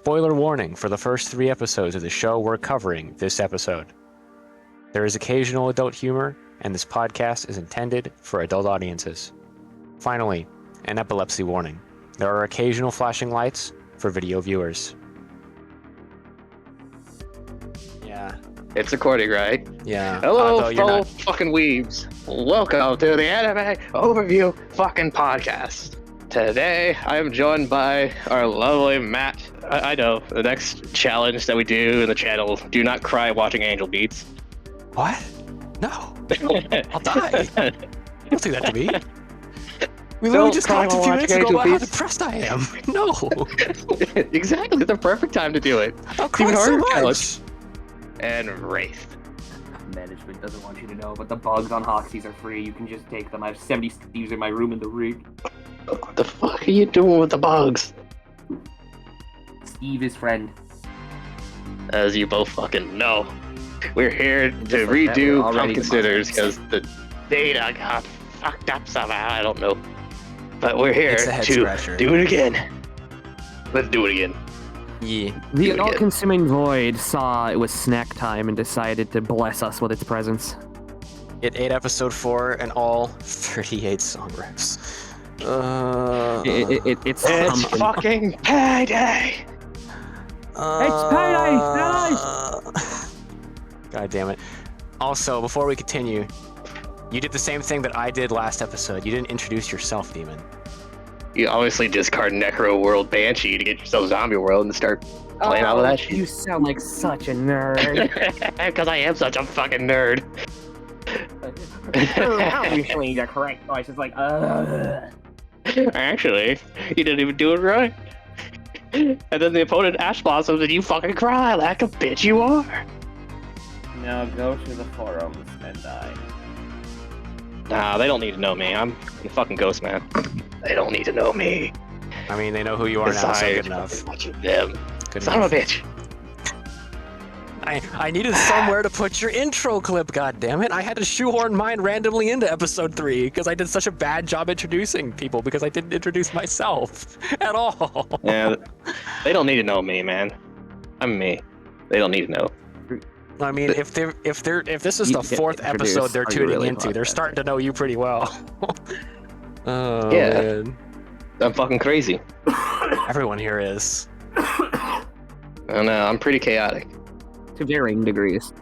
Spoiler warning for the first 3 episodes of the show we're covering this episode. There is occasional adult humor, and this podcast is intended for adult audiences. Finally, an epilepsy warning. There are occasional flashing lights for video viewers. Yeah. It's recording, right? Yeah. Hello, fellow fucking weebs. Welcome to the Anime Overview fucking podcast. Today, I am joined by our lovely Matt. I know, the next challenge that we do in the channel, do not cry watching Angel Beats. What? No. I'll die. Don't do that to me. We literally just talked a few minutes ago about how depressed I am. No. Exactly, it's the perfect time to do it. I'll cry so much. And Wraith. Management doesn't want you to know, but the bugs on Hoxies are free. You can just take them. I have 70 Steves in my room in the rig. What the fuck are you doing with the bugs? Steve is friend. As you both fucking know, we're here to redo Pumpkin Sitters because the data got fucked up somehow. I don't know. But we're here to do it again. Let's do it again. Yeah. The all-consuming void saw it was snack time and decided to bless us with its presence. It ate episode 4 and all 38 song riffs. It's fucking payday! It's payday! God damn it. Also, before we continue, you did the same thing that I did last episode. You didn't introduce yourself, Demon. You obviously discard Necro World Banshee to get yourself Zombie World and start playing out of that shit. You sound like such a nerd. Because I am such a fucking nerd. Obviously, the correct voice is like, Actually, you didn't even do it right. And then the opponent Ash Blossoms and you fucking cry like a bitch you are. Now go to the forums and die. Nah, they don't need to know me. I'm the fucking ghost man. They don't need to know me. I mean, they know who you are now, so good enough. Them. Good Son enough. of a bitch. I needed somewhere to put your intro clip, goddammit. I had to shoehorn mine randomly into episode 3 because I did such a bad job introducing people because I didn't introduce myself at all. Yeah, they don't need to know me, man. I'm me. They don't need to know. I mean, if this is the 4th episode they're tuning into, they're starting to know you pretty well. Oh, yeah. Man. I'm fucking crazy. Everyone here is. I don't know, I'm pretty chaotic. To varying degrees.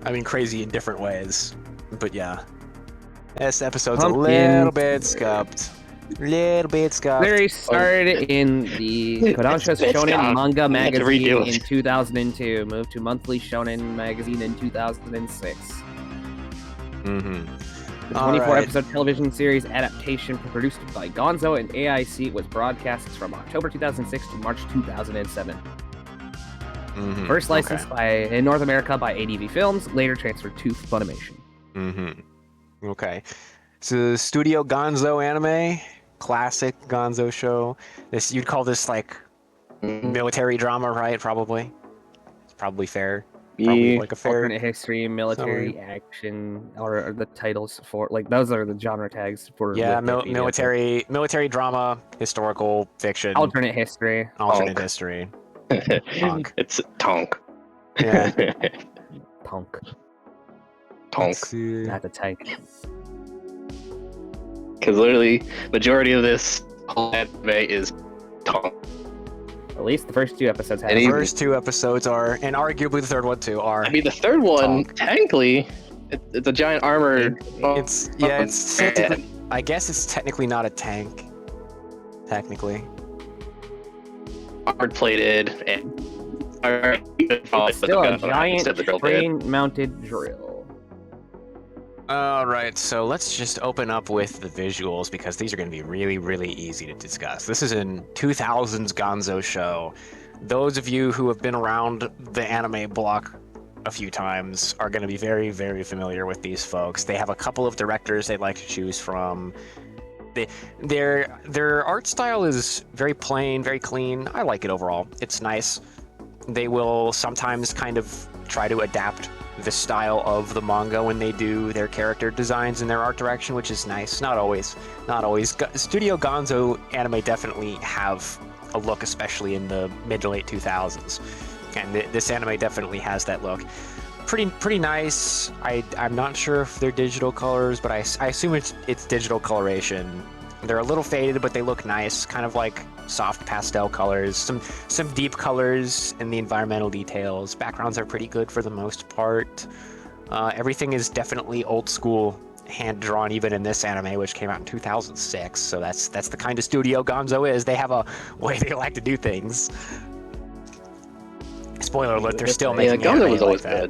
I mean, crazy in different ways. But yeah. This episode's a little bit scuffed. They started in the Kodansha Shonen manga magazine in 2002, moved to Monthly Shonen magazine in 2006. Mm-hmm. The 24-episode television series adaptation produced by Gonzo and AIC was broadcast from October 2006 to March 2007. Mm-hmm. First licensed in North America by ADV Films, later transferred to Funimation. Mm-hmm. Okay. So Studio Gonzo anime, classic Gonzo show. This you'd call this like military drama, right? Probably. It's probably fair. Probably like a fair alternate history, military action, or the titles for like those are the genre tags for. Yeah, military drama, historical fiction, alternate history. History. Tonk. It's Tonk. Yeah. Tonk. Tonk. Not the tank. Because literally, majority of this whole anime is Tonk. At least the first 2 episodes have. The first 2 episodes are, and arguably the third one too, are. I mean, the third one, technically, it's a giant armor. It's technically, I guess it's technically not a tank. Technically. Armored plated and. It's still a giant train-mounted drill. Alright, so let's just open up with the visuals because these are going to be really, really easy to discuss. This is a 2000s Gonzo show. Those of you who have been around the anime block a few times are going to be very, very familiar with these folks. They have a couple of directors they like to choose from. Their art style is very plain, very clean. I like it overall. It's nice. They will sometimes kind of try to adapt the style of the manga when they do their character designs and their art direction, which is nice. Not always. Studio Gonzo anime definitely have a look, especially in the mid to late 2000s. And this anime definitely has that look. Pretty nice. I'm not sure if they're digital colors, but I assume it's digital coloration. They're a little faded, but they look nice, kind of like soft pastel colors. Some deep colors in the environmental details. Backgrounds are pretty good for the most part. Everything is definitely old school, hand drawn, even in this anime, which came out in 2006. So that's the kind of studio Gonzo is. They have a way they like to do things. Spoiler alert: they're still making anime was always like that.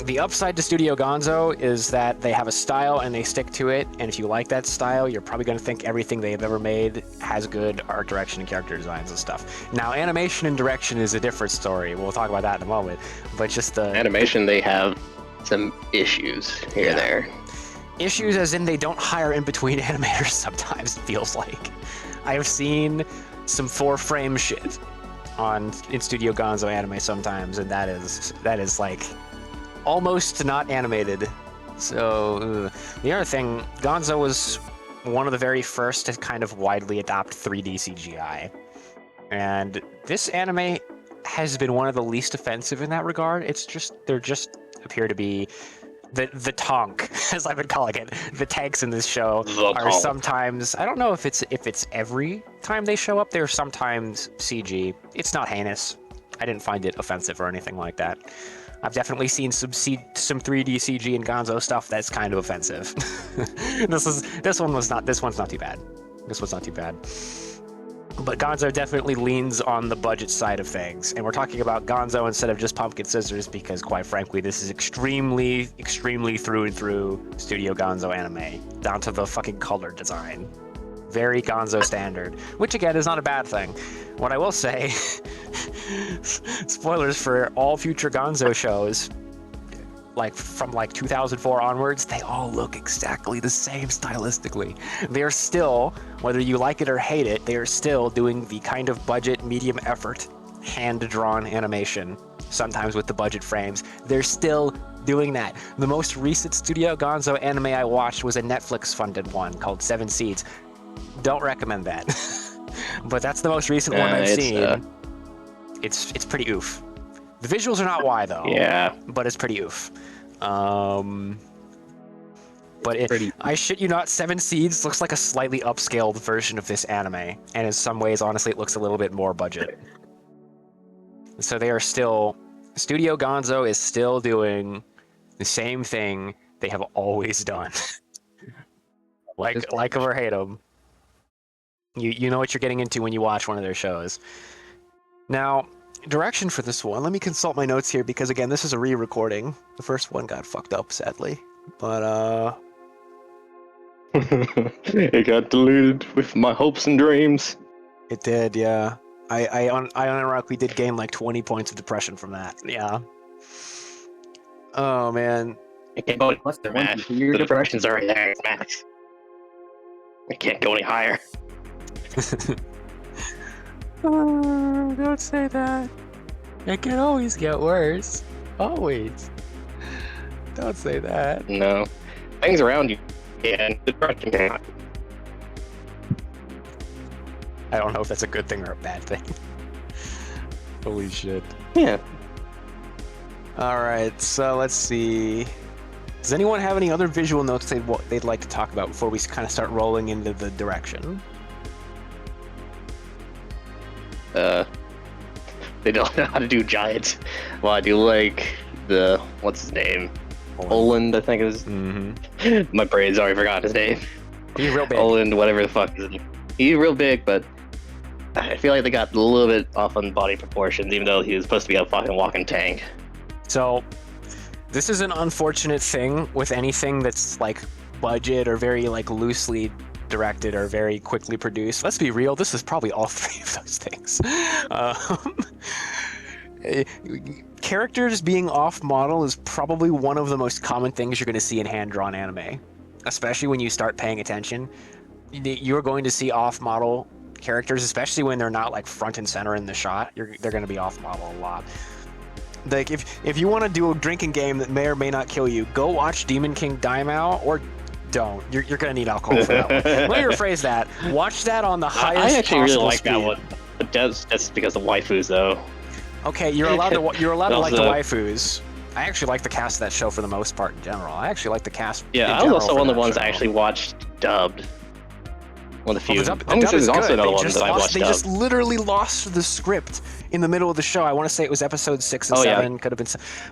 The upside to Studio Gonzo is that they have a style and they stick to it, and if you like that style, you're probably going to think everything they've ever made has good art direction and character designs and stuff. Now, animation and direction is a different story. We'll talk about that in a moment, but just the... Animation, they have some issues here and there. Issues as in they don't hire in-between animators sometimes, it feels like. I have seen some 4-frame shit in Studio Gonzo anime sometimes, and that is like... almost not animated. So the other thing, Gonzo was one of the very first to kind of widely adopt 3D CGI, and this anime has been one of the least offensive in that regard. There just appear to be the tonk, as I've been calling it. The tanks in this show are sometimes, I don't know if it's every time they show up, they're sometimes CG. It's not heinous. I didn't find it offensive or anything like that. I've definitely seen some 3D CG and Gonzo stuff that's kind of offensive. This one's not too bad. This one's not too bad. But Gonzo definitely leans on the budget side of things, and we're talking about Gonzo instead of just Pumpkin Scissors because, quite frankly, this is extremely, extremely through and through Studio Gonzo anime, down to the fucking color design. Very Gonzo standard, which again is not a bad thing. What I will say, spoilers for all future Gonzo shows, like from 2004 onwards, they all look exactly the same stylistically. They're still, whether you like it or hate it, they are still doing the kind of budget, medium effort, hand-drawn animation, sometimes with the budget frames. They're still doing that. The most recent Studio Gonzo anime I watched was a Netflix-funded one called 7 Seeds. Don't recommend that. But that's the most recent one I've seen. It's pretty oof. The visuals are not why though. Yeah. But it's pretty oof. But I shit you not, 7 Seeds looks like a slightly upscaled version of this anime, and in some ways, honestly, it looks a little bit more budget. So they are still, Studio Gonzo is still doing the same thing they have always done. like them or hate them. You know what you're getting into when you watch one of their shows. Now, direction for this one, let me consult my notes here because again, this is a re-recording. The first one got fucked up, sadly. But it got deleted with my hopes and dreams. It did, yeah. I unironically did gain like 20 points of depression from that. Yeah. Oh man. It can't go any higher, man. Your depression's already there, it's max. It can't go any higher. Oh, don't say that. It can always get worse. Always. Don't say that. No. Things around you can. Depression cannot. I don't know if that's a good thing or a bad thing. Holy shit. Yeah. Alright, so let's see. Does anyone have any other visual notes they'd like to talk about before we kind of start rolling into the direction? They don't know how to do giants. Well, I do like the, what's his name? Oland, I think it is. Mm-hmm. My brain's already forgotten his name. He's real big. Oland, whatever the fuck is it. He's real big, but I feel like they got a little bit off on body proportions, even though he was supposed to be a fucking walking tank. So, this is an unfortunate thing with anything that's like budget or very like loosely directed or very quickly produced. Let's be real, this is probably all three of those things. Characters being off-model is probably one of the most common things you're going to see in hand-drawn anime, especially when you start paying attention. You're going to see off-model characters, especially when they're not like front and center in the shot. They're going to be off-model a lot. Like if you want to do a drinking game that may or may not kill you, go watch Demon King Daimao or don't. You're gonna need alcohol for that one. Let me rephrase that. Watch that on the highest I actually really like speed. that one. But that's because of waifus, though. Okay, you're allowed to like the waifus. I actually like the cast of that show for the most part in general. I actually like the cast. Yeah, I was also one of the ones I actually watched dubbed. One of the few. The dub is also good. another one that I watched They dubbed. just literally lost the script in the middle of the show. I want to say it was episode 6 and 7. Could have been.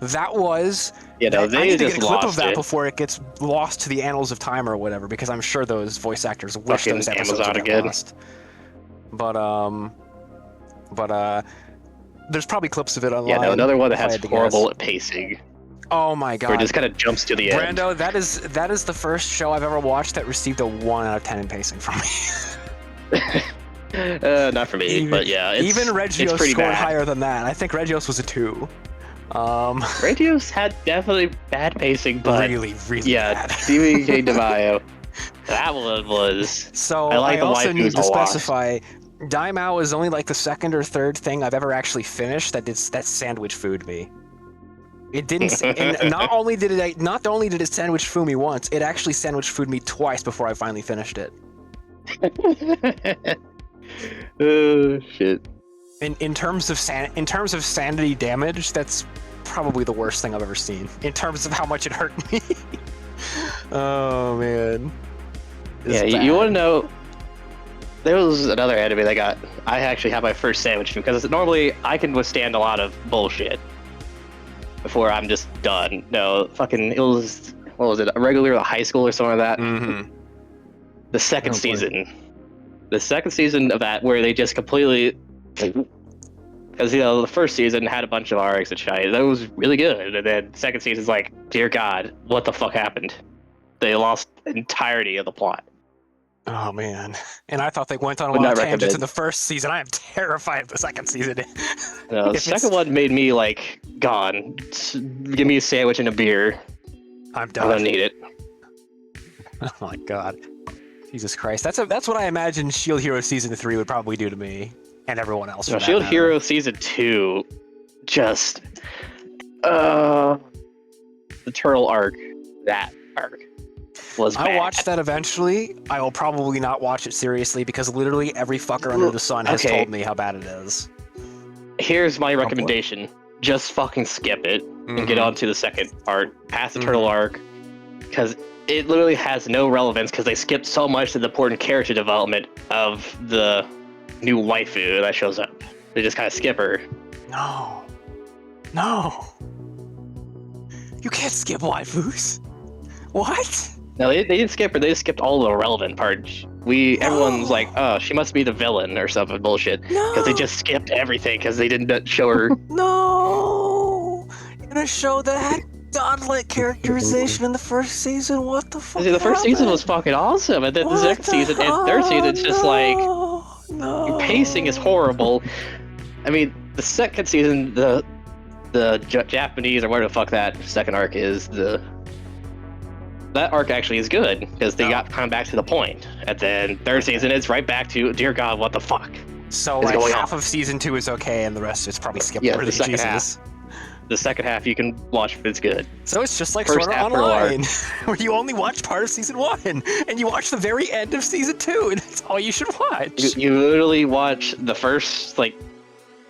That was. Yeah, no, they I need to just get a clip of lost that it. before it gets lost to the annals of time or whatever, because I'm sure those voice actors wish Fucking those episodes Amazon would get again. lost. But there's probably clips of it online. Yeah, no, another one that if I has had to horrible guess. pacing. Oh my god! Where it just kind of jumps to the end. Brando, that is the first show I've ever watched that received a 1 out of 10 in pacing from me. Not for me, but yeah. Even Regios pretty scored bad. higher than that. I think Regios was a 2. Regios had definitely bad pacing, but really yeah, bad. DBK DeMaio. That one was. So I also waifus need to a lot. specify, Daimao is only like the second or third thing I've ever actually finished that sandwich food me. It didn't. And not only did it sandwich food me once, it actually sandwich food me twice before I finally finished it. Oh shit. In terms of sanity damage, that's probably the worst thing I've ever seen. In terms of how much it hurt me. Oh man. Yeah, you want to know? There was another anime that I actually had my first sandwich because normally I can withstand a lot of bullshit before I'm just done. No, fucking, it was, what was it, a regular high school or something like that? Mm-hmm. The second Oh, boy. season. The second season of that where they just completely, because, the first season had a bunch of RX and shit. That was really good. And then second season's like, dear God, what the fuck happened? They lost the entirety of the plot. Oh man. And I thought they went on a Would lot of not tangents recommend. in the first season. I am terrified of the second season. No, the If second it's- one made me like, gone. Give me a sandwich and a beer. I'm I'm done. gonna need it. Oh my god. Jesus Christ. That's what I imagine Shield Hero Season 3 would probably do to me. And everyone else. No, for that Shield matter. Hero Season 2, just, the Turtle arc, that arc was bad. I'll watch that eventually. I will probably not watch it seriously because literally every fucker under the sun has Okay. told me how bad it is. Here's my recommendation. Just fucking skip it and get Mhm. on to the second part, past the Mhm. Turtle arc, because it literally has no relevance because they skipped so much of the important character development of the new waifu that shows up. They just kind of skip her. No. No. You can't skip waifus. What? No, they didn't skip her. They just skipped all the relevant parts. Everyone's like, oh, she must be the villain or something bullshit. No. Because they just skipped everything because they didn't show her. No. In a show that had godlike characterization in the first season, what the fuck? See, the first season happened? was fucking awesome, and then the What second season and third season, it's just like no. pacing is horrible. I mean, the second season, the Japanese or whatever the fuck that second arc is, that arc actually is good because they got kind of back to the point. And then third season, it's right back to, dear God, what the fuck? So is like going half on. of season 2 is okay, and the rest is probably skipped. Yeah, the worthy. second Jesus. half. The second half you can watch if it's good. So it's just like First Sword Art half Online, where you only watch part of season 1, and you watch the very end of season 2, and that's all you should watch. You literally watch the first, like,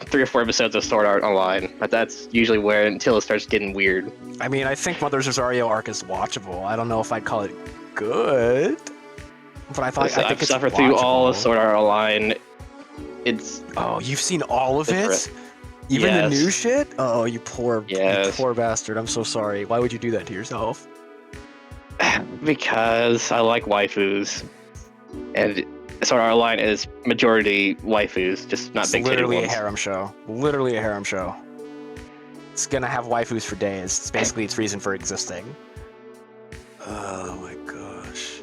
3 or 4 episodes of Sword Art Online, but that's usually where, until it starts getting weird. I mean, I think Mother's Rosario arc is watchable. I don't know if I'd call it good, but I think I've it's suffered through all of watchable. Sword Art Online. It's Oh, you've seen all of it? Different. Even the Yes. new shit? Oh, you poor Yes. bastard. I'm so sorry. Why would you do that to yourself? because I like waifus, and Sword Art Online is majority waifus, just not It's big titty literally a ones. harem show. Literally a harem show. It's gonna have waifus for days. It's basically its reason for existing. Oh my gosh.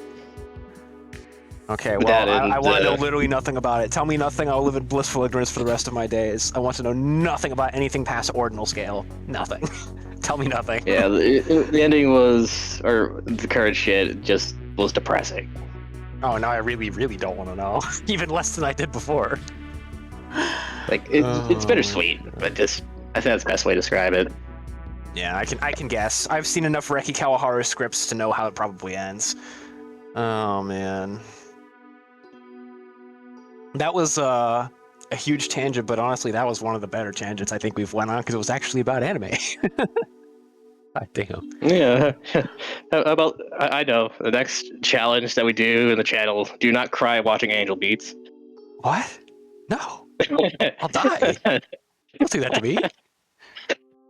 Okay, well, That I and, want to know literally nothing about it. Tell me nothing, I'll live in blissful ignorance for the rest of my days. I want to know nothing about anything past ordinal scale. Nothing. Tell me nothing. Yeah, the ending was, or the current shit, just was depressing. Oh, now I really, really don't want to know. Even less than I did before. Like, it's bittersweet, but just, I think that's the best way to describe it. Yeah, I can guess. I've seen enough Reki Kawaharu scripts to know how it probably ends. Oh man, that was a huge tangent, but honestly, that was one of the better tangents I think we've went on because it was actually about anime. I think. Yeah. How about I know the next challenge that we do in the channel: do not cry watching Angel Beats. What? No, I'll die. Don't do that to me.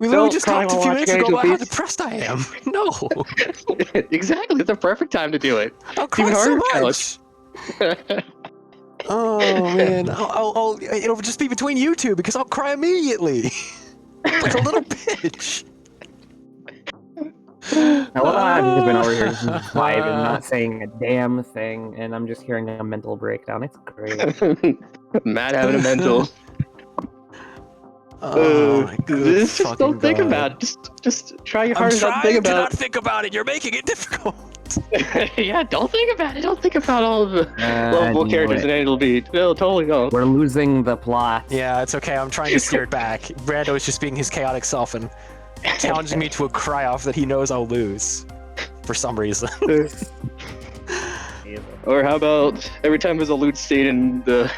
We literally just talked a few minutes ago about how depressed I am. No. Exactly. It's the perfect time to do it. I'll cry so much. Oh man, it'll just be between you two because I'll cry immediately, like a little bitch. I've just been over here vibing, not saying a damn thing, and I'm just hearing a mental breakdown. It's great. Matt having a mental. Oh my goodness! Just don't think about it. Just try your hardest not to think about it. I'm trying to not think about it. You're making it difficult. Yeah, don't think about it. Don't think about all of the lovable characters in Angel Beat. They'll totally go. We're losing the plot. Yeah, it's okay. I'm trying to steer it back. Brando is just being his chaotic self and challenging me to a cry-off that he knows I'll lose for some reason. Or how about every time there's a loot scene in the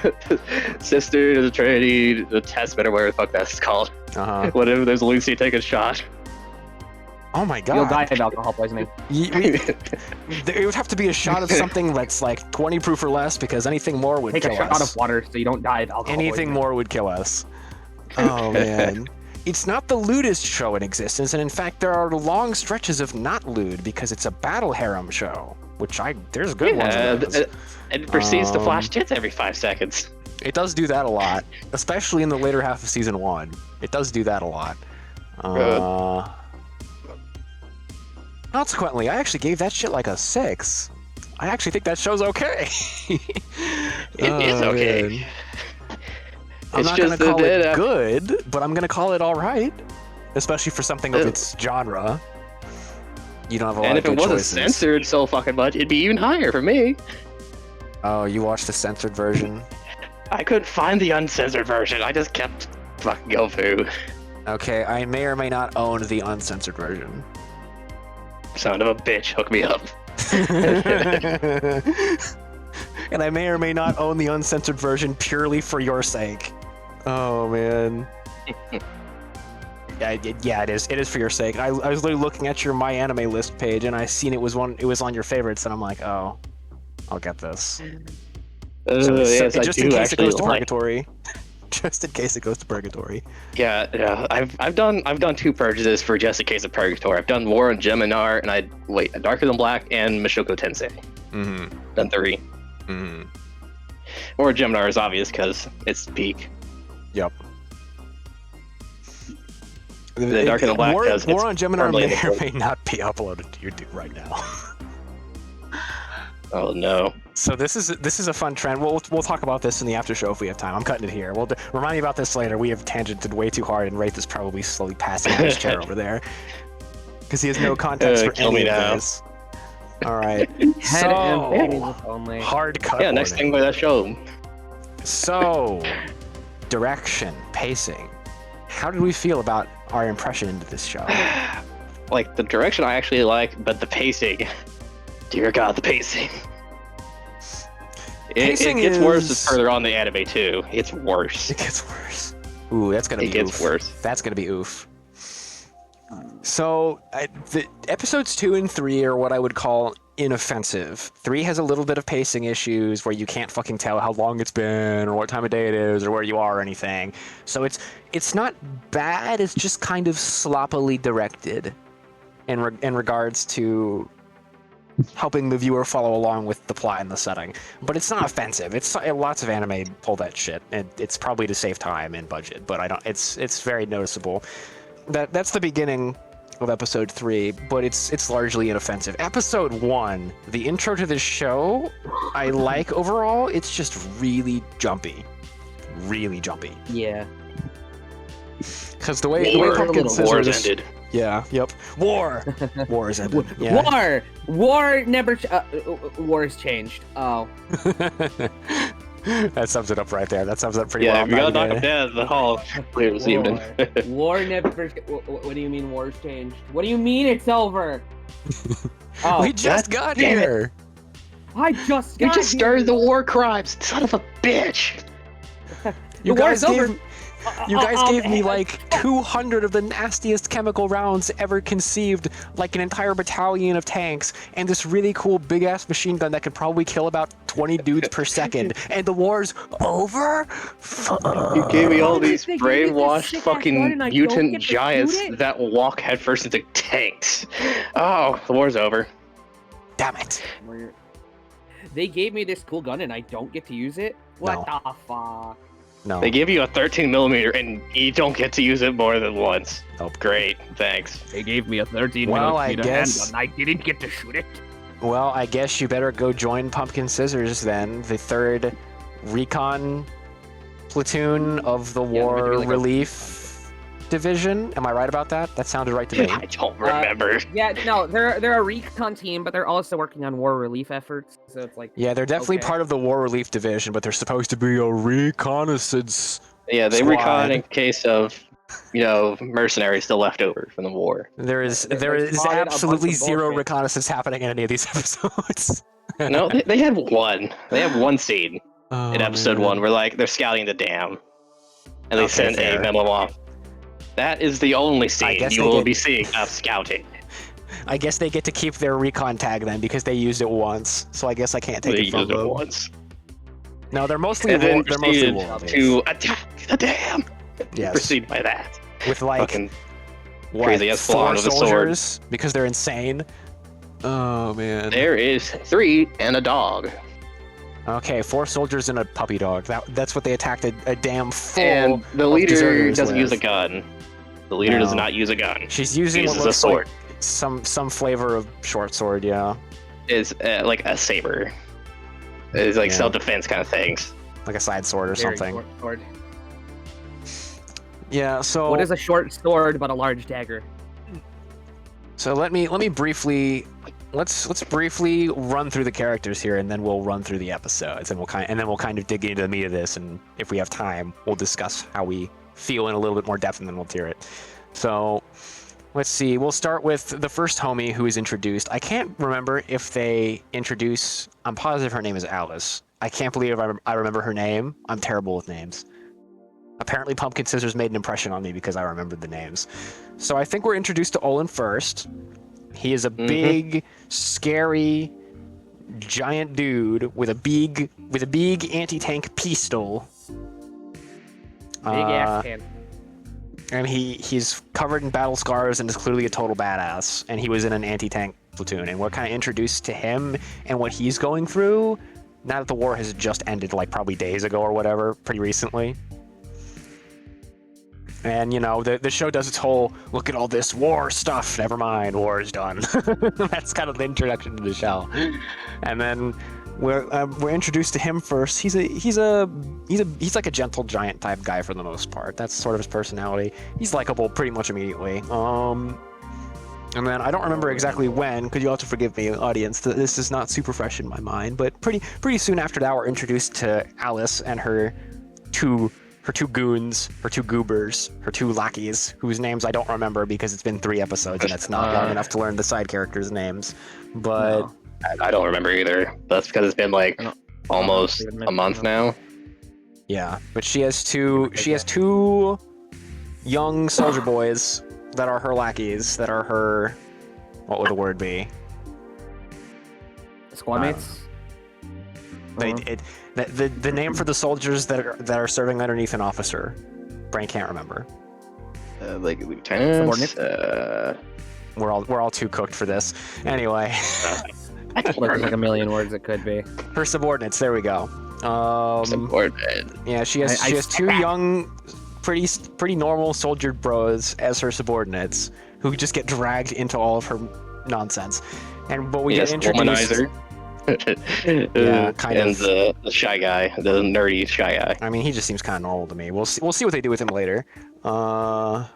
Sister, the Trinity, the Testament, or whatever the fuck that's called. Whatever, there's a loot scene, take a shot. Oh my god. You'll die of alcohol poisoning. It would have to be a shot of something that's like 20 proof or less, because anything more would kill us. Take a shot of water so you don't die of alcohol Anything more would kill us. Oh man. It's not the lewdest show in existence, and in fact there are long stretches of not lewd because it's a battle harem show. Which there's good ones of those. It proceeds to flash tits every 5 seconds. It does do that a lot, especially in the later half of season 1. It does do that a lot. Consequently, I actually gave that shit like a 6. I actually think that show's okay. It is okay. Man. I'm not gonna call it good, but I'm gonna call it alright. Especially for something of its genre. You don't have a lot of good choices. And if it wasn't censored so fucking much, it'd be even higher for me. Oh, you watched the censored version? I couldn't find the uncensored version. I just kept fucking going through. Okay, I may or may not own the uncensored version. Son of a bitch, hook me up. And I may or may not own the uncensored version purely for your sake. Oh, man. Yeah, it is. It is for your sake. I was literally looking at your My Anime List page, and I seen it was on your favorites, and I'm like, oh, I'll get this. Just in case it goes to purgatory. Just in case it goes to purgatory. Yeah. I've done 2 purchases for just in case of purgatory. I've done War on Geminar, and Darker Than Black and Mashoko Tensei. Done 3. War on Geminar is obvious because it's the peak. Yep. The Darker Than Black War on Geminar may or may not be uploaded to YouTube right now. Oh no. So this is a fun trend. We'll talk about this in the after show if we have time. I'm cutting it here. We'll remind you about this later. We have tangented way too hard, and Wraith is probably slowly passing out his chair over there because he has no context for any of this. All right. Hard cut. Yeah, next thing by that show. So, direction, pacing. How did we feel about our impression into this show? Like, the direction I actually like, but the pacing. Dear God, the pacing. It gets worse as further on the anime, too. It's worse. It gets worse. Ooh, that's gonna be oof. It gets worse. That's gonna be oof. So, the episodes 2 and 3 are what I would call inoffensive. 3 has a little bit of pacing issues where you can't fucking tell how long it's been or what time of day it is or where you are or anything. So it's not bad, it's just kind of sloppily directed in regards to helping the viewer follow along with the plot and the setting. But it's not offensive. Lots of anime pull that shit, and it's probably to save time and budget, but it's very noticeable. That's the beginning of episode 3, but it's largely inoffensive. Episode 1, the intro to this show, I like overall. It's just really jumpy. Really jumpy. Yeah. Because the way Pumpkin Scissors ended. Yeah, yep. War has ended. Yeah. War never war has changed. Oh. That sums it up right there. That sums it up pretty well. Yeah, we gotta knock him down the hall later this evening. War never. What do you mean war's changed? What do you mean it's over? We just got here. I just You got just here. stirred the war crimes, son of a bitch. You guys over. gave me like 200 of the nastiest chemical rounds ever conceived, like an entire battalion of tanks, and this really cool big-ass machine gun that could probably kill about 20 dudes per second, and the war's over? You gave me all these They gave me this brainwashed sick-ass gun fucking and I don't mutant get to giants shoot it? that walk headfirst into tanks. Oh, the war's over. Damn it. They gave me this cool gun and I don't get to use it? What the fuck? No. They give you a 13mm and you don't get to use it more than once. Oh, great, thanks. They gave me a 13 Well, I millimeter guess- handgun. I didn't get to shoot it. Well, I guess you better go join Pumpkin Scissors then, the 3rd recon platoon of the Yeah, War they're gonna do, like, Relief Division. Am I right about that? That sounded right to me. I don't remember. Yeah, no, they're a recon team, but they're also working on war relief efforts. So it's like, Yeah, they're definitely Okay. part of the War Relief Division, but they're supposed to be a reconnaissance. Yeah, they Squad. recon in case of, mercenaries still left over from the war. There is They absolutely spotted a bunch of zero bullshit. reconnaissance happening in any of these episodes. No, they had one. They have one scene Oh, in episode man. 1 where they're scouting the dam, and they Okay, send fair. a memo off. That is the only scene guess you they will get- be seeing of scouting. I guess they get to keep their recon tag then because they used it once. So I guess I can't take They it from used it them. once. No, they're mostly And then they're mostly proceeded war to attack the dam. Yes. Proceed by that. With like Fucking what, crazy ass 4 spawn with a sword. soldiers because they're insane. Oh man. there is 3 and a dog. Okay, 4 soldiers and a puppy dog. That's what they attacked a dam full. And the of leader deserters doesn't use a with. gun. The leader does No. not use a gun. She's using He what uses a looks sword. like some flavor of short sword. Yeah, Is like a saber. It's like Yeah. self-defense kind of things. like a side sword or very something. short sword. Yeah. So What is a short sword but a large dagger? So let me briefly let's briefly run through the characters here, and then we'll run through the episodes, and we'll kind of dig into the meat of this, and if we have time, we'll discuss how we feel in a little bit more depth, and then we'll tier it. So let's see. We'll start with the first homie who is introduced. I can't remember if they introduce. I'm positive her name is Alice. I can't believe I remember her name. I'm terrible with names. Apparently, Pumpkin Scissors made an impression on me because I remembered the names. So I think we're introduced to Olin first. He is a big, scary, giant dude with a big anti-tank pistol. Big ass can. And he's covered in battle scars and is clearly a total badass. And he was in an anti-tank platoon. And we're kind of introduced to him and what he's going through now that the war has just ended, like probably days ago or whatever, pretty recently. And, the show does its whole, look at all this war stuff. Never mind, war is done. That's kind of the introduction to the show. And then we're introduced to him first. He's like a gentle giant type guy for the most part. That's sort of his personality. He's likable pretty much immediately. And then I don't remember exactly when, because you'll have to forgive me, audience. This is not super fresh in my mind, but pretty soon after that, we're introduced to Alice and her two goons, her 2 goobers, her 2 lackeys, whose names I don't remember because it's been 3 episodes and it's not long enough to learn the side characters' names. But No. I don't remember either. That's because it's been like almost a month now. yeah, but she has two young soldier boys that are her lackeys, that are her, what would the word be? Squad mates? The name for the soldiers that are serving underneath an officer. Brain can't remember. Like lieutenants. Subordinate? We're all too cooked for this. Anyway, There's like a million words it could be. her subordinates. There we go. Subordinate. Yeah, she has 2 young, pretty normal soldier bros as her subordinates who just get dragged into all of her nonsense. But we get introduced. Womanizer. Yeah, kind and of. the shy guy, the nerdy shy guy. I mean, he just seems kind of normal to me. We'll see what they do with him later. But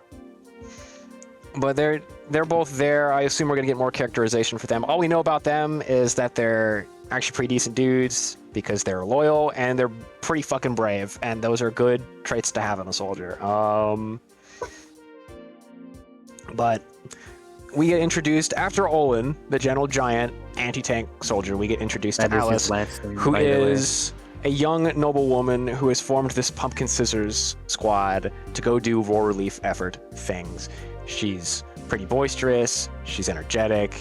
they're both there. I assume we're gonna get more characterization for them. All we know about them is that they're actually pretty decent dudes because they're loyal and they're pretty fucking brave, and those are good traits to have in a soldier. But we get introduced after Olin, the gentle giant anti-tank soldier. We get introduced to Alice, who is a young noblewoman who has formed this pumpkin scissors squad to go do war relief effort things. She's pretty boisterous. She's energetic.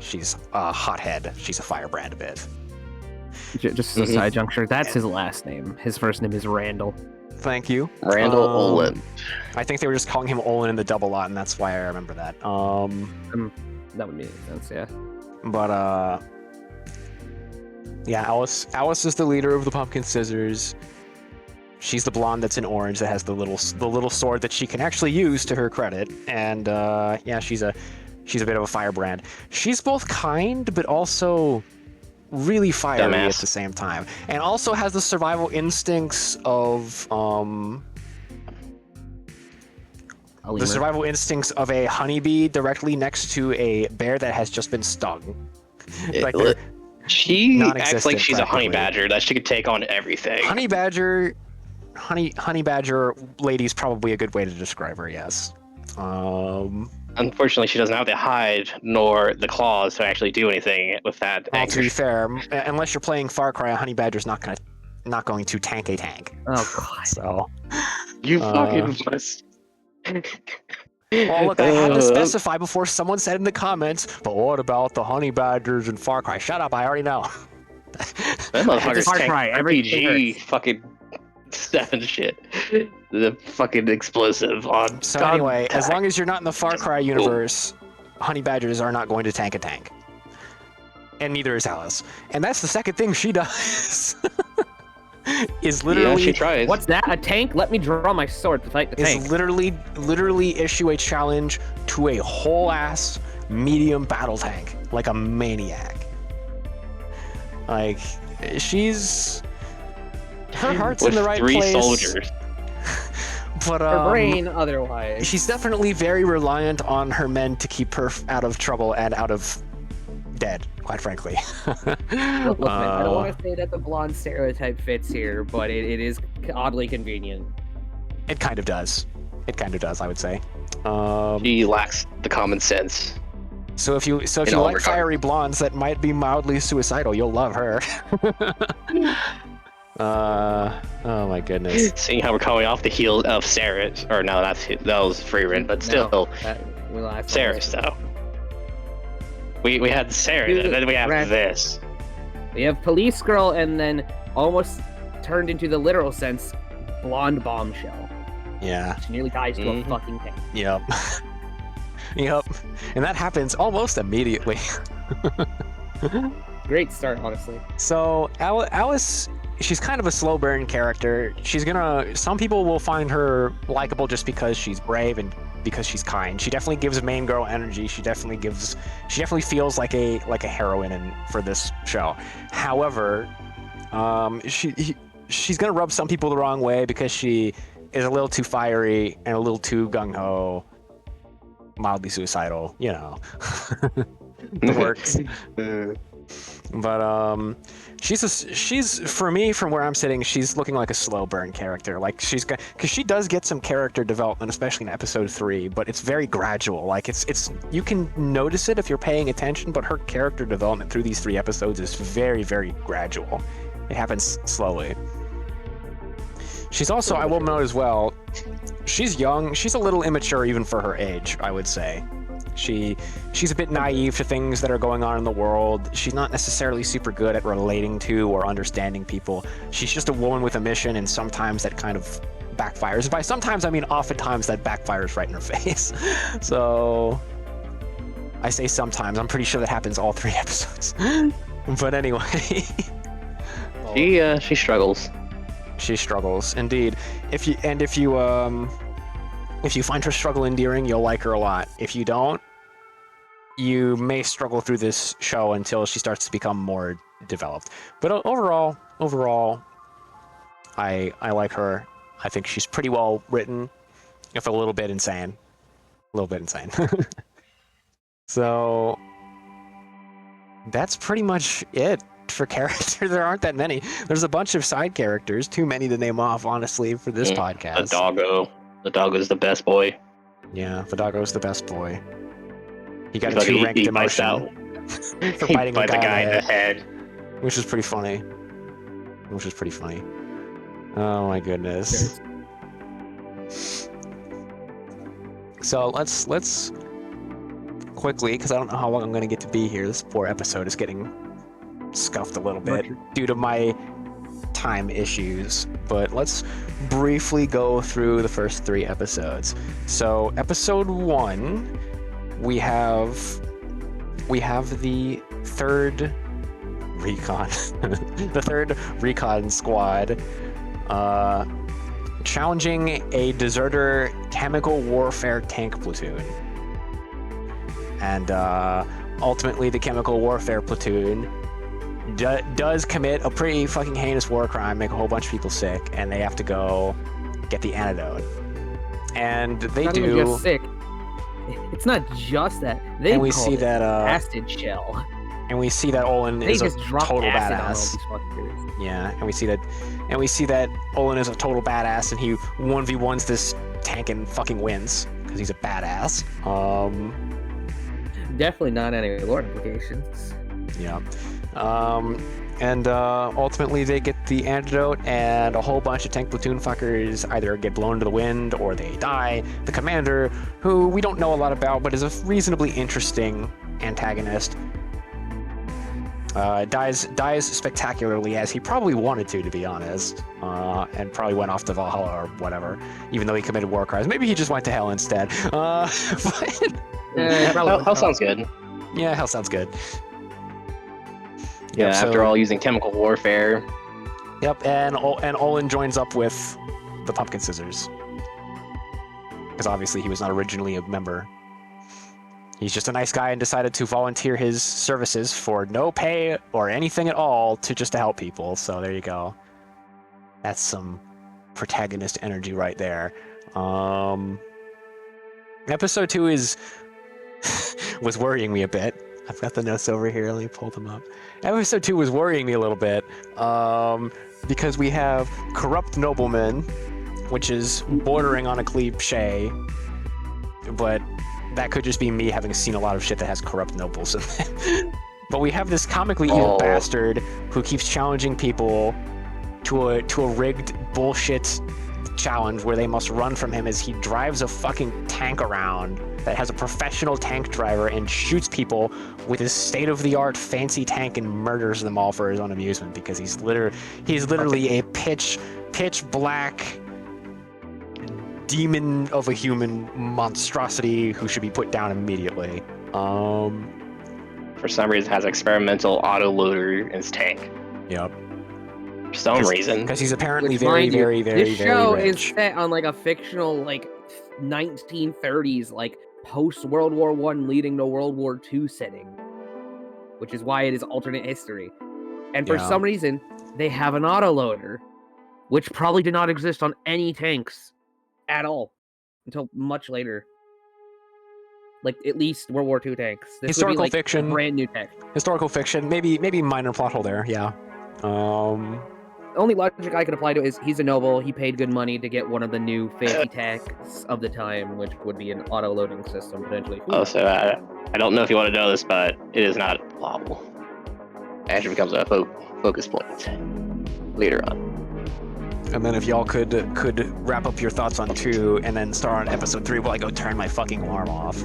She's a hothead. She's a firebrand a bit. Just a side juncture. That's his last name. His first name is Randall. Thank you. Randall Olin. I think they were just calling him Olin in the double lot, and that's why I remember that. That would make sense, yeah. But yeah, Alice is the leader of the Pumpkin Scissors. She's the blonde that's in orange that has the little sword that she can actually use to her credit. And yeah, she's a bit of a firebrand. She's both kind, but also really fiery at the same time, and also has the survival instincts of a honeybee directly next to a bear that has just been stung. She acts like she's a honey badger that she could take on everything. Honey badger lady is probably a good way to describe her. Yes. Unfortunately, she doesn't have the hide nor the claws to actually do anything with that. Well, to be fair, unless you're playing Far Cry, a honey badger's not going to tank a tank. Oh god. So you fucking must. Well, look, I had to specify before someone said in the comments, but what about the honey badgers in Far Cry? Shut up, I already know. That motherfucker's tank RPG fucking stuff and shit. The fucking explosive on. So anyway, as long as you're not in the Far Cry universe, honey badgers are not going to tank a tank. And neither is Alice. And that's the second thing she does. Is literally... Yeah, she tries. What's that? A tank? Let me draw my sword to fight the tank. Is literally issue a challenge to a whole-ass medium battle tank. Like a maniac. Like, she's... Her heart's in the right place. 3 soldiers. But her brain otherwise. She's definitely very reliant on her men to keep her out of trouble and out of dead, quite frankly. Look, man, I don't want to say that the blonde stereotype fits here, but it is oddly convenient. It kind of does. I would say. She lacks the common sense. So if you like fiery blondes that might be mildly suicidal, you'll love her. Oh my goodness. Seeing how we're coming off the heels of Saris, or no, that was free rent, but still, Saris though. We had Saris, and then we have this. We have police girl, and then almost turned into the literal sense, blonde bombshell. Yeah. She nearly dies to a fucking tank. Yep. Yep. And that happens almost immediately. Great start, honestly. So Alice. She's kind of a slow burn character. Some people will find her likable just because she's brave and because she's kind. She definitely gives main girl energy. She definitely feels like a heroine for this show. However, she's gonna rub some people the wrong way because she is a little too fiery and a little too gung-ho, mildly suicidal, you know. The works. But she's for me, from where I'm sitting, she's looking like a slow burn character. Like because she does get some character development, especially in episode 3, but it's very gradual. Like it's you can notice it if you're paying attention, but her character development through these 3 episodes is very, very gradual. It happens slowly. She's also, I will note as well, she's young. She's a little immature even for her age, I would say. She's a bit naive to things that are going on in the world. She's not necessarily super good at relating to or understanding people. She's just a woman with a mission, and sometimes that kind of backfires. By sometimes, I mean oftentimes that backfires right in her face. So I say sometimes. I'm pretty sure that happens all 3 episodes. But anyway. She struggles. She struggles, indeed. If you find her struggle endearing, you'll like her a lot. If you don't, you may struggle through this show until she starts to become more developed. But overall, I like her. I think she's pretty well written, if a little bit insane. So that's pretty much it for characters. There aren't that many. There's a bunch of side characters, too many to name off, honestly, for this podcast. The doggo's the best boy. Yeah, the doggo's the best boy. He got a 2-ranked demotion for biting a guy in the head. Which is pretty funny. Oh my goodness. So let's quickly, because I don't know how long I'm going to get to be here. This poor episode is getting scuffed a little bit due to my time issues. But let's briefly go through the first 3 episodes. So episode 1, we have the third recon, the third recon squad, challenging a deserter chemical warfare tank platoon. And ultimately the chemical warfare platoon does commit a pretty fucking heinous war crime, make a whole bunch of people sick, and they have to go get the antidote. And they not do. Even just sick. It's not just that. They and we see that acid shell. And we see that Olin they is a just dropped total acid badass. On all these fuckers. Yeah, and we see that Olin is a total badass, and he 1v1s this tank and fucking wins because he's a badass. Definitely not any lore implications. Yeah. And ultimately they get the antidote, and a whole bunch of tank platoon fuckers either get blown to the wind or they die. The commander, who we don't know a lot about but is a reasonably interesting antagonist, dies spectacularly, as he probably wanted to be honest, and probably went off to Valhalla or whatever, even though he committed war crimes. Maybe he just went to hell instead. But Hell sounds good. Yeah, hell sounds good. Yeah, so, after all, using chemical warfare. Yep, and Olin joins up with the Pumpkin Scissors, because obviously he was not originally a member. He's just a nice guy and decided to volunteer his services for no pay or anything at all to help people. So there you go. That's some protagonist energy right there. Episode 2 was worrying me a bit. I've got the notes over here. Let me pull them up. Episode 2 was worrying me a little bit because we have corrupt noblemen, which is bordering on a cliche, but that could just be me having seen a lot of shit that has corrupt nobles in it. But we have this comically evil bastard who keeps challenging people to a rigged bullshit challenge where they must run from him as he drives a fucking tank around that has a professional tank driver and shoots people with his state-of-the-art fancy tank and murders them all for his own amusement, because he's literally a pitch black demon of a human monstrosity who should be put down immediately. For some reason has experimental autoloader in his tank. Yep. For some reason. Because he's apparently very rich. This show is set on like a fictional 1930s post World War I leading to World War II setting, which is why it is alternate history. And for some reason, they have an autoloader, which probably did not exist on any tanks at all until much later. At least World War II tanks. This Historical would be, fiction. A brand new tank. Historical fiction. Maybe minor plot hole there. Yeah. The only logic I could apply to it is he's a noble. He paid good money to get one of the new fancy tanks of the time, which would be an auto-loading system potentially. Also, I don't know if you want to know this, but it is not plausible. It actually becomes a focus point later on. And then if y'all could wrap up your thoughts on 2 and then start on episode 3 while I go turn my fucking alarm off.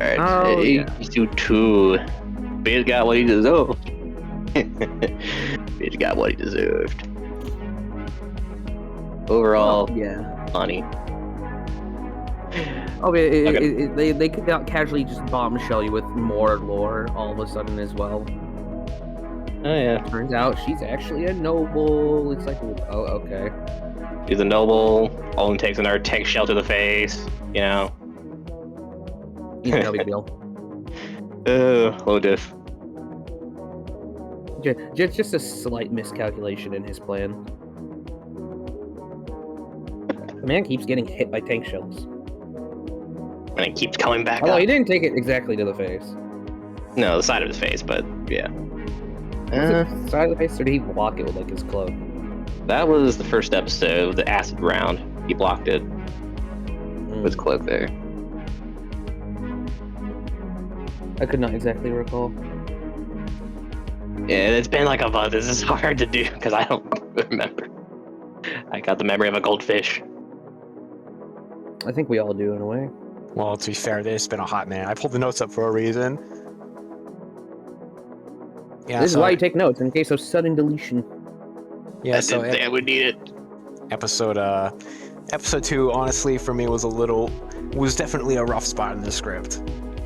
Alright, episode 2. Biz got what he deserved. Biz got what he deserved. Overall, funny. They could not casually just bombshell you with more lore all of a sudden as well. Oh yeah. Turns out she's actually a noble. It's like, oh, okay. She's a noble. Olin takes another tank shell to the face. You know. No big deal. Low diff. Just a slight miscalculation in his plan. The man keeps getting hit by tank shells. And it keeps coming back Although up. he didn't take it exactly to the face. No, the side of his face, but yeah. Side of the face, or did he block it with his cloak? That was the first episode with the acid round. He blocked it with his cloak there. I could not exactly recall. Yeah, it's been like a month. This is hard to do because I don't remember. I got the memory of a goldfish. I think we all do in a way. Well, to be fair, it's been a hot minute. I pulled the notes up for a reason. Yeah, This is why you take notes, in case of sudden deletion. Yeah, I didn't think I would need it. episode 2, honestly, for me was definitely a rough spot in the script.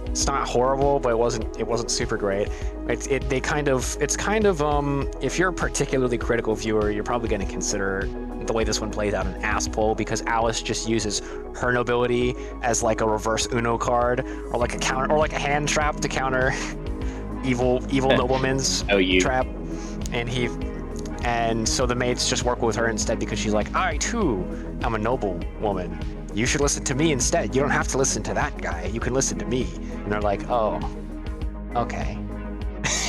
It's not horrible, but it wasn't super great. It's kind of if you're a particularly critical viewer, you're probably going to consider the way this one plays out an ass pull, because Alice just uses her nobility as like a reverse Uno card, or like a counter, or like a hand trap to counter evil nobleman's trap, and so the maids just work with her instead, because she's like, I too am a noble woman. You should listen to me instead. You don't have to listen to that guy. You can listen to me. And they're like, oh, okay.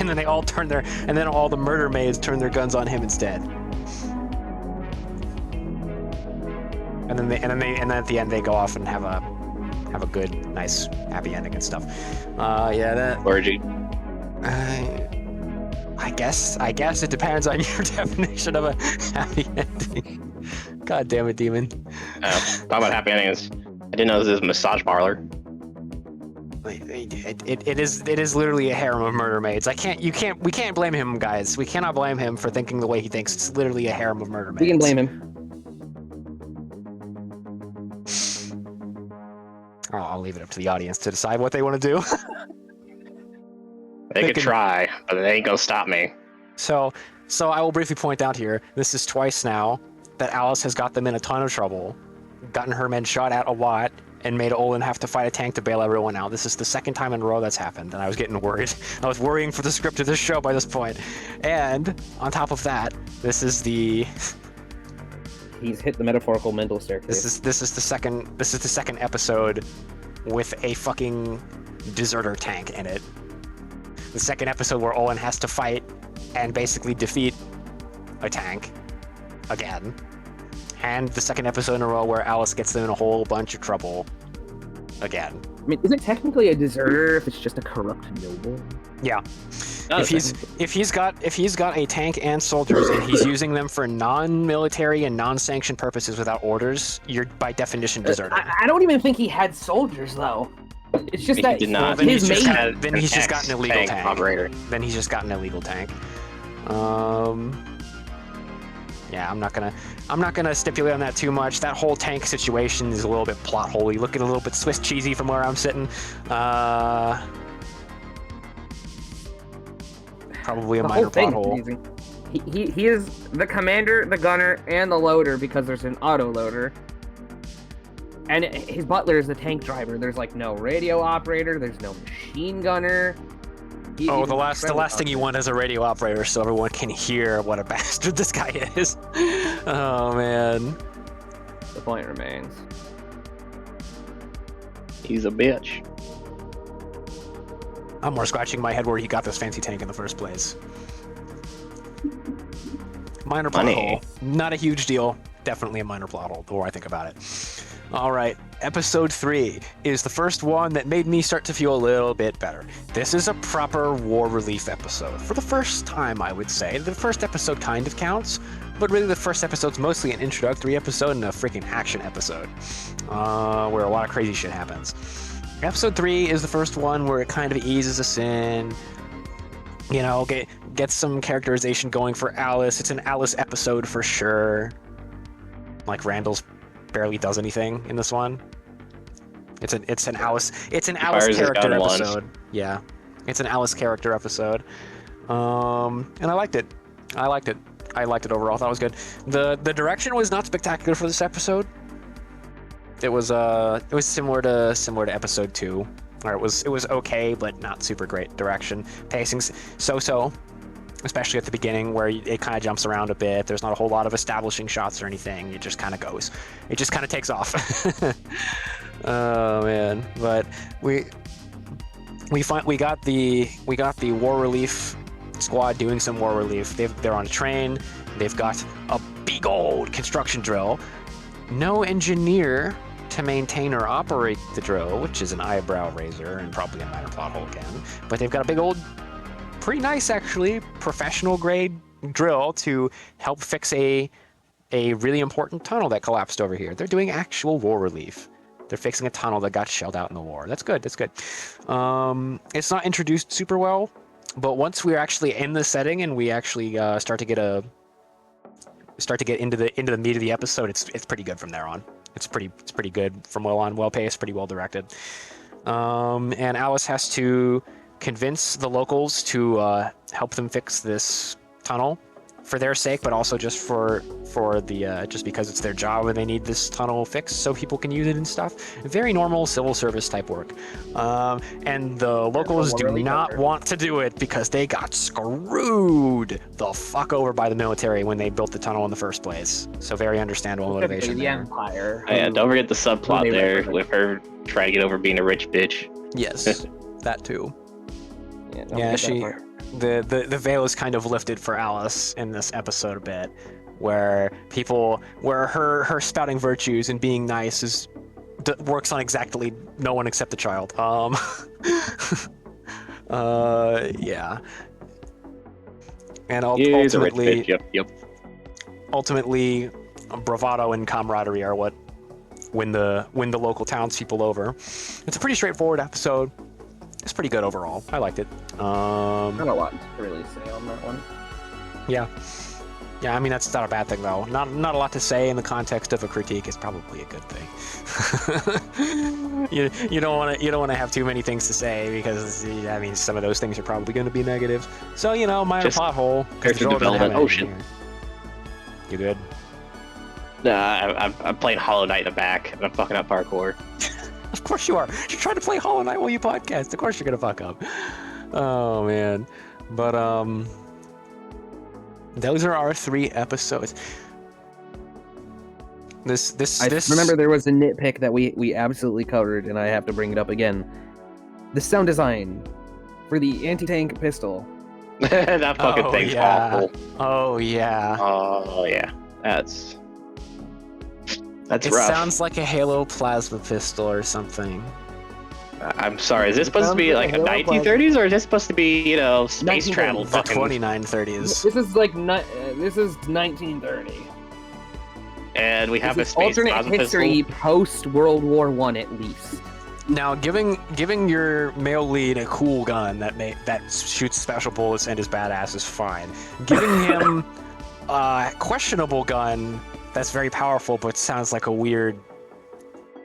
And then they all and then all the murder maids turn their guns on him instead. And then at the end they go off and have a good, nice, happy ending and stuff. Yeah, that Orgy. I guess it depends on your definition of a happy ending. God damn it, Demon. Talking about happy endings, I didn't know this is a massage parlor. It is literally a harem of murder maids. We can't blame him, guys. We cannot blame him for thinking the way he thinks. It's literally a harem of murder maids. We can blame him. I'll leave it up to the audience to decide what they want to do. They could try, but they ain't gonna stop me. So I will briefly point out here, this is twice now that Alice has got them in a ton of trouble, gotten her men shot at a lot, and made Olin have to fight a tank to bail everyone out. This is the second time in a row that's happened, and I was getting worried. I was worrying for the script of this show by this point. And on top of that, this is the... He's hit the metaphorical mental staircase. This is the second episode with a fucking deserter tank in it. The second episode where Olin has to fight and basically defeat a tank again. And the second episode in a row where Alice gets them in a whole bunch of trouble again. I mean, is it technically a deserter if it's just a corrupt noble? Yeah. If he's got a tank and soldiers and he's using them for non-military and non-sanctioned purposes without orders, you're by definition deserting. I don't even think he had soldiers though. It's just that he did not. Then his he's mate. just got an illegal tank. Operator. Then he's just got an illegal tank. Yeah, I'm not gonna stipulate on that too much. That whole tank situation is a little bit plot holey, looking a little bit Swiss cheesy from where I'm sitting. Probably a minor plot hole. He is the commander, the gunner, and the loader because there's an auto loader. And his butler is the tank driver. There's like no radio operator. There's no machine gunner. The last thing you want is a radio operator, so everyone can hear what a bastard this guy is. Oh man. The point remains. He's a bitch. I'm more scratching my head where he got this fancy tank in the first place. Minor plot hole. Not a huge deal. Definitely a minor plot hole, the more I think about it. Alright, episode 3 is the first one that made me start to feel a little bit better. This is a proper war relief episode. For the first time, I would say. The first episode kind of counts, but really the first episode's mostly an introductory episode and a freaking action episode, where a lot of crazy shit happens. Episode 3 is the first one where it kind of eases us in, you know, get some characterization going for Alice. It's an Alice episode for sure. Like Randall's barely does anything in this one. It's an Alice character episode. Yeah, it's an Alice character episode. And I liked it. I liked it overall. I thought it was good. The direction was not spectacular for this episode. It was similar to episode 2, or it was okay but not super great direction. Pacing's so, especially at the beginning where it kind of jumps around a bit. There's not a whole lot of establishing shots or anything. It just kind of goes. It just kind of takes off. Oh man! But we got the war relief squad doing some war relief. They're on a train. They've got a big old construction drill. No engineer to maintain or operate the drill, which is an eyebrow raiser and probably a minor plot hole again. But they've got a big old, pretty nice actually, professional grade drill to help fix a really important tunnel that collapsed over here. They're doing actual war relief. They're fixing a tunnel that got shelled out in the war. That's good. That's good. It's not introduced super well, but once we're actually in the setting and we actually start to get into the meat of the episode, it's pretty good from there on. It's pretty good from well paced, pretty well directed. And Alice has to convince the locals to help them fix this tunnel for their sake, but also just for the just because it's their job and they need this tunnel fixed so people can use it and stuff. Very normal civil service type work. And the locals do not want to do it because they got screwed the fuck over by the military when they built the tunnel in the first place. So very understandable motivation The there. Empire. Oh, yeah, don't forget the subplot there with her trying to get over being a rich bitch. Yes, that too. Yeah, The veil is kind of lifted for Alice in this episode a bit, where her spouting virtues and being nice works on exactly no one except the child. Yeah. And ultimately, Yep. Ultimately, bravado and camaraderie are what win the local townspeople over. It's a pretty straightforward episode. It's pretty good overall. I liked it. Not a lot to really say on that one. Yeah, I mean that's not a bad thing though. Not a lot to say in the context of a critique is probably a good thing. you don't want to have too many things to say because I mean some of those things are probably going to be negative. So minor plot hole. Character development. Oh shit. You good? Nah, I'm playing Hollow Knight in the back and I'm fucking up parkour. Of course you are. You're trying to play Hollow Knight while you podcast. Of course you're gonna fuck up. Oh man. But those are our 3 episodes. This remember there was a nitpick that we absolutely covered, and I have to bring it up again. The sound design for the anti-tank pistol. That fucking thing's awful. Oh yeah. Oh yeah. That's it rough. Sounds like a Halo plasma pistol or something. I'm sorry, is this supposed to be like a 1930s or is this supposed to be, space travel? The 2930s. This is like this is 1930. And we have this a space alternate plasma history pistol. post World War I at least. Now, giving your male lead a cool gun that shoots special bullets and is badass is fine. Giving him a questionable gun that's very powerful but sounds like a weird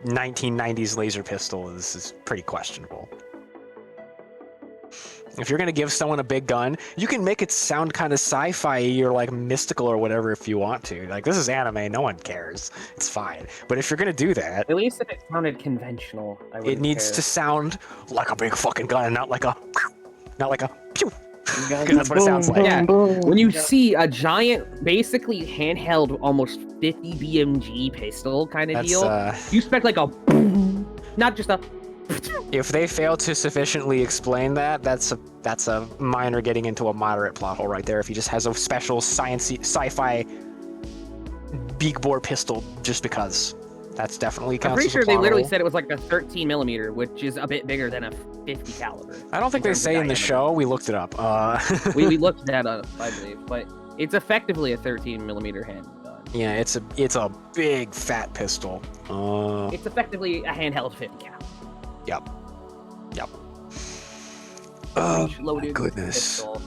1990s laser pistol is pretty questionable. If you're gonna give someone a big gun, you can make it sound kind of sci-fi or like mystical or whatever if you want to. Like this is anime, no one cares. It's fine. But if you're gonna do that, at least if it sounded conventional, it needs to sound like a big fucking gun, not like a pew. Because that's what it sounds like. Yeah, when you see a giant, basically handheld, almost 50 BMG pistol kind of deal, you expect like a boom, not just a. If they fail to sufficiently explain that, that's a minor getting into a moderate plot hole right there. If he just has a special sci-fi big bore pistol just because, that's definitely counts. I'm pretty as a sure they plot literally hole. said it was like a 13 millimeter, which is a bit bigger than a 50 caliber. I don't think they say in the show. We looked it up. we looked that up, I believe, but it's effectively a 13 millimeter handgun. Yeah, it's a big fat pistol. It's effectively a handheld 50 cal. Yep. Loaded my goodness. pistol.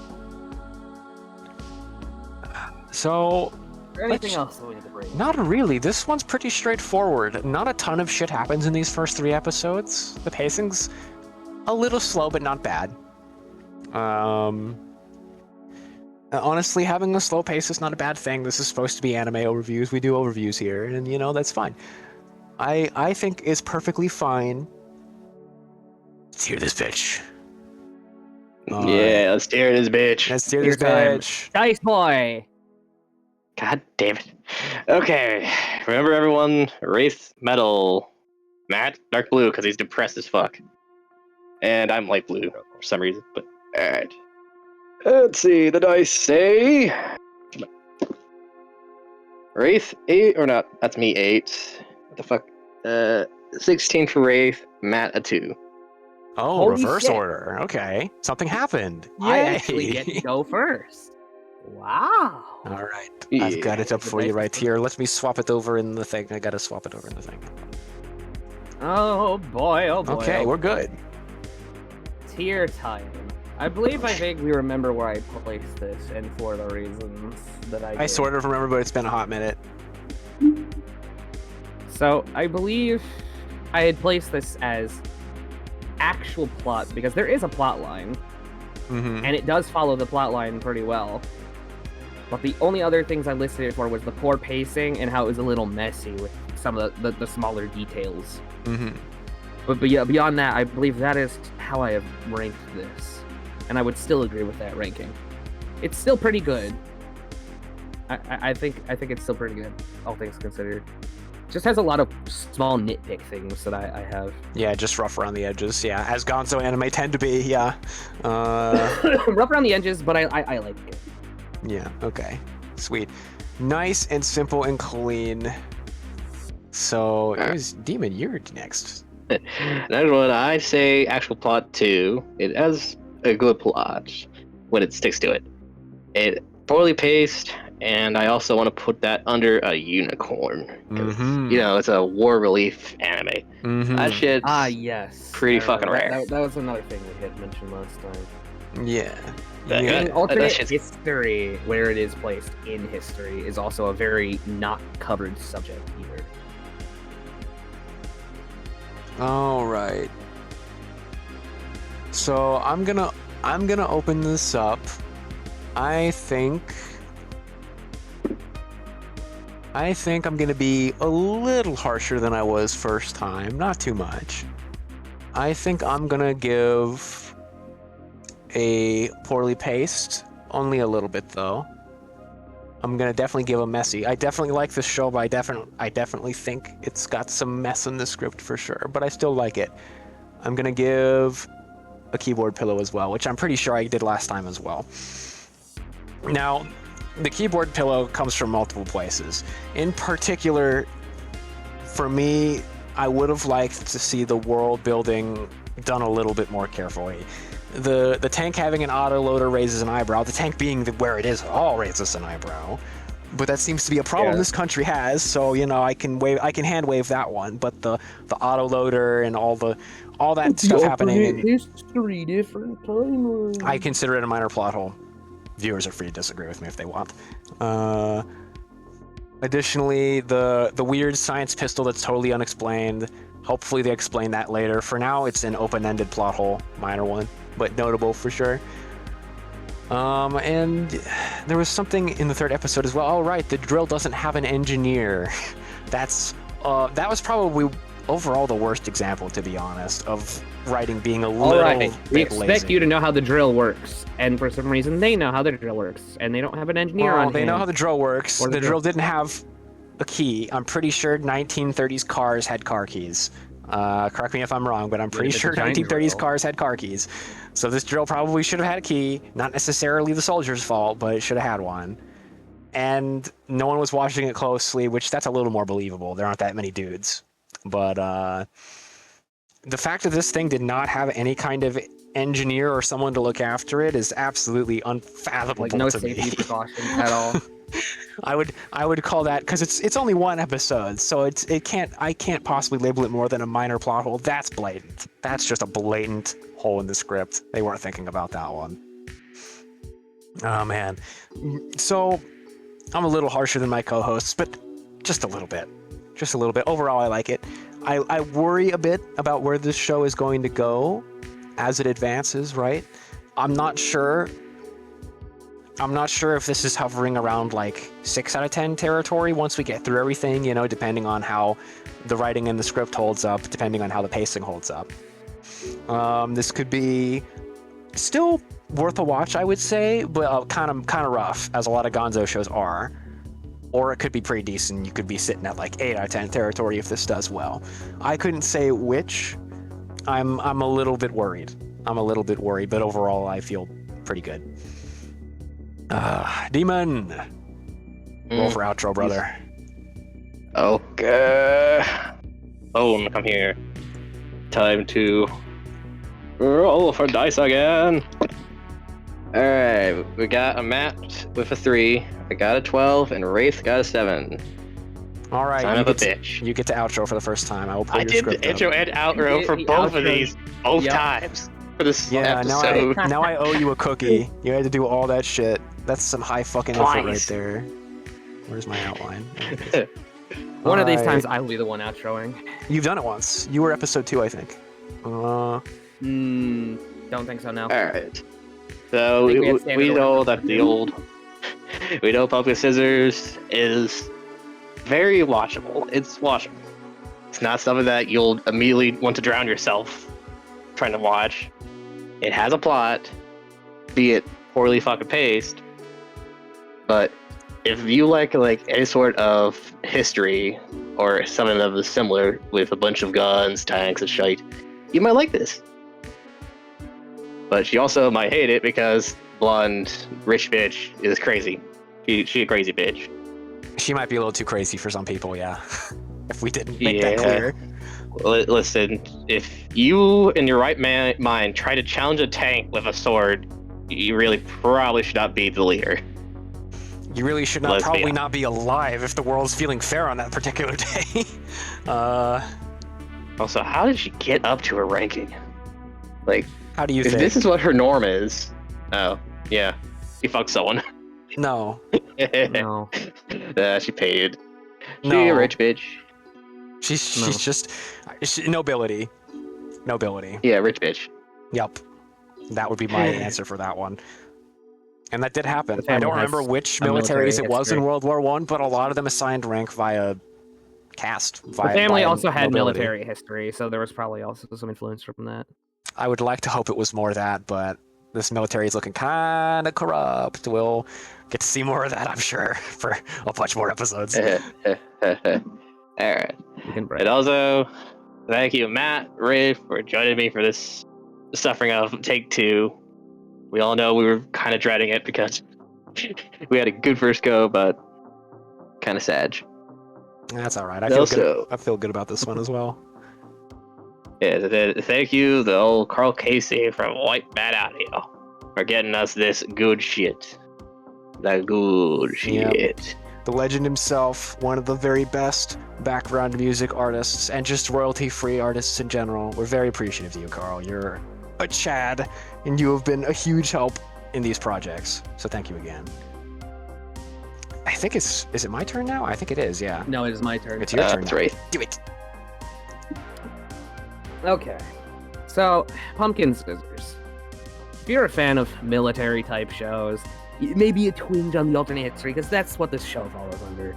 So. Is there anything else that we need to bring? Not really. This one's pretty straightforward. Not a ton of shit happens in these first 3 episodes. The pacing's a little slow, but not bad. Honestly, having a slow pace is not a bad thing. This is supposed to be anime overviews. We do overviews here, and that's fine. I think it's perfectly fine. Let's hear this bitch. Yeah, let's hear this bitch. Let's hear this Time. bitch. Dice boy. God damn it. Okay, remember everyone, Wraith Metal. Matt, dark blue, because he's depressed as fuck. And I'm light blue for some reason, but alright. Let's see, the dice say... Wraith 8, or not, that's me 8. What the fuck? 16 for Wraith, Matt a 2. Oh, Holy reverse shit. order. Okay, something happened. You actually get to go first. Wow. All right, I've got it up Is it for you nice right to- here. Let me swap it over in the thing. I gotta swap it over in the thing. Oh boy, oh boy. Okay, oh we're boy. good. Tier time. I believe I vaguely remember where I placed this, and for the reasons that I did. I sort of remember, but it's been a hot minute. So, I believe I had placed this as actual plot, because there is a plot line, Mm-hmm. and it does follow the plot line pretty well. But the only other things I listed it for was the poor pacing and how it was a little messy with some of the smaller details. Mm-hmm. But beyond that, I believe that is how I have ranked this. And I would still agree with that ranking. It's still pretty good. I think it's still pretty good, all things considered. Just has a lot of small nitpick things that I have. Yeah, just rough around the edges. Yeah, as Gonzo anime tend to be. Yeah. Rough around the edges, but I like it. Yeah. Okay. Sweet. Nice and simple and clean. So it was Demon. You're next. Next one, I say actual plot 2. It has a good plot when it sticks to it. It poorly paced, and I also want to put that under a unicorn. 'Cause, Mhm. You know, it's a war relief anime. Mm-hmm. That shit's Yes. pretty I fucking remember. rare. That was another thing we had mentioned last time. Yeah. That- Yeah. In that alternate shit's- history, where it is placed in history, is also a very not covered subject either. All right. So I'm gonna open this up. I think I'm gonna be a little harsher than I was first time, not too much. I think I'm gonna give a poorly paced, only a little bit though. I'm gonna definitely give a messy. I definitely like this show, but I definitely think it's got some mess in the script for sure. But I still like it. I'm gonna give a keyboard pillow as well, which I'm pretty sure I did last time as well. Now, the keyboard pillow comes from multiple places. In particular, for me, I would have liked to see the world building done a little bit more carefully. The tank having an autoloader raises an eyebrow. The tank being where it is at all raises an eyebrow. But that seems to be a problem Yeah. this country has. So I can hand wave that one. But the autoloader and all that stuff happening, and history, different timelines. I consider it a minor plot hole. Viewers are free to disagree with me if they want. Additionally, the weird science pistol that's totally unexplained. Hopefully they explain that later. For now, it's an open-ended plot hole, minor one, but notable for sure. And there was something in the third episode as well. Oh, right, the drill doesn't have an engineer. That was probably overall the worst example, to be honest, of writing being a little All right, we bit expect lazy. you to know how the drill works, and for some reason they know how the drill works, and they don't have an engineer on They know hand. how the drill works. Or The the drill drill. didn't have a key. I'm pretty sure 1930s cars had car keys. Correct me if I'm wrong, but I'm pretty it's a sure giant 1930s drill. cars had car keys. So this drill probably should have had a key. Not necessarily the soldier's fault, but it should have had one. And no one was watching it closely, which that's a little more believable. There aren't that many dudes. But the fact that this thing did not have any kind of engineer or someone to look after it is absolutely unfathomable Like no to me. safety precautions at all. I would call that, because it's only one episode, so I can't possibly label it more than a minor plot hole. That's blatant. That's just a blatant hole in the script. They weren't thinking about that one. Oh man. So I'm a little harsher than my co-hosts, but just a little bit. Just a little bit. Overall, I like it. I worry a bit about where this show is going to go as it advances, right? I'm not sure if this is hovering around like 6 out of 10 territory once we get through everything, depending on how the writing and the script holds up, depending on how the pacing holds up. This could be still worth a watch, I would say, but kind of rough, as a lot of Gonzo shows are. Or it could be pretty decent. You could be sitting at like 8 out of 10 territory if this does well. I couldn't say which. I'm a little bit worried. But overall I feel pretty good. Demon! Roll for outro, brother. Okay. Boom, come here. Time to roll for dice again. Alright, we got a Matt with a 3, I got a 12, and Wraith got a 7. All right, Son you of a get bitch. you get to outro for the first time. I will pull I your did the script up. intro and outro for The both of outro. these, both Yep. times. For this Yeah, episode. now I owe you a cookie. You had to do all that shit. That's some high fucking effort right Twice. there. Where's my outline? One of these Alright. times I will be the one outroing. You've done it once. You were episode 2, I think. Don't think so now. Alright. So I think we had we standard know order. that the old we know Pumpkin Scissors is very watchable. It's watchable. It's not something that you'll immediately want to drown yourself trying to watch. It has a plot, be it poorly fucking paced. But if you like any sort of history or something that was similar with a bunch of guns, tanks, and shite, you might like this. But she also might hate it because blonde rich bitch is crazy. She a crazy bitch. She might be a little too crazy for some people, yeah. If we didn't make that Yeah. clear. Listen, if you in your right mind try to challenge a tank with a sword, you really probably should not be the leader. You really should not Lesbian. probably not be alive if the world's feeling fair on that particular day. Also, how did she get up to her ranking? Like, How do you if think? this is what her norm is. Oh, yeah. She fucked someone. No. No. She paid. She No. a rich bitch. She's just nobility. Nobility. Yeah, rich bitch. Yep. That would be my answer for that one. And that did happen. The I family don't remember has which a military militaries it was in history. World War One, but a lot of them assigned rank via caste. The Via, family via also had nobility. military history, so there was probably also some influence from that. I would like to hope it was more that, but this military is looking kind of corrupt. We'll get to see more of that, I'm sure, for a bunch more episodes. Alright. You can break. And also, thank you, Matt, Wraith, for joining me for this suffering of Take 2. We all know we were kind of dreading it because we had a good first go, but kind of sad. That's all right. Also- I feel good about this one as well. Yeah, thank you, the old Carl Casey from White Bat Audio, for getting us this good shit. The good Yep. shit. The legend himself, one of the very best background music artists and just royalty-free artists in general. We're very appreciative of you, Carl. You're a Chad, and you have been a huge help in these projects. So thank you again. I think is it my turn now? I think it is, yeah. No, it is my turn. It's your turn That's now. right. Do it. Okay. So, Pumpkin Scissors. If you're a fan of military type shows, maybe a twinge on the alternate history, because that's what this show follows under,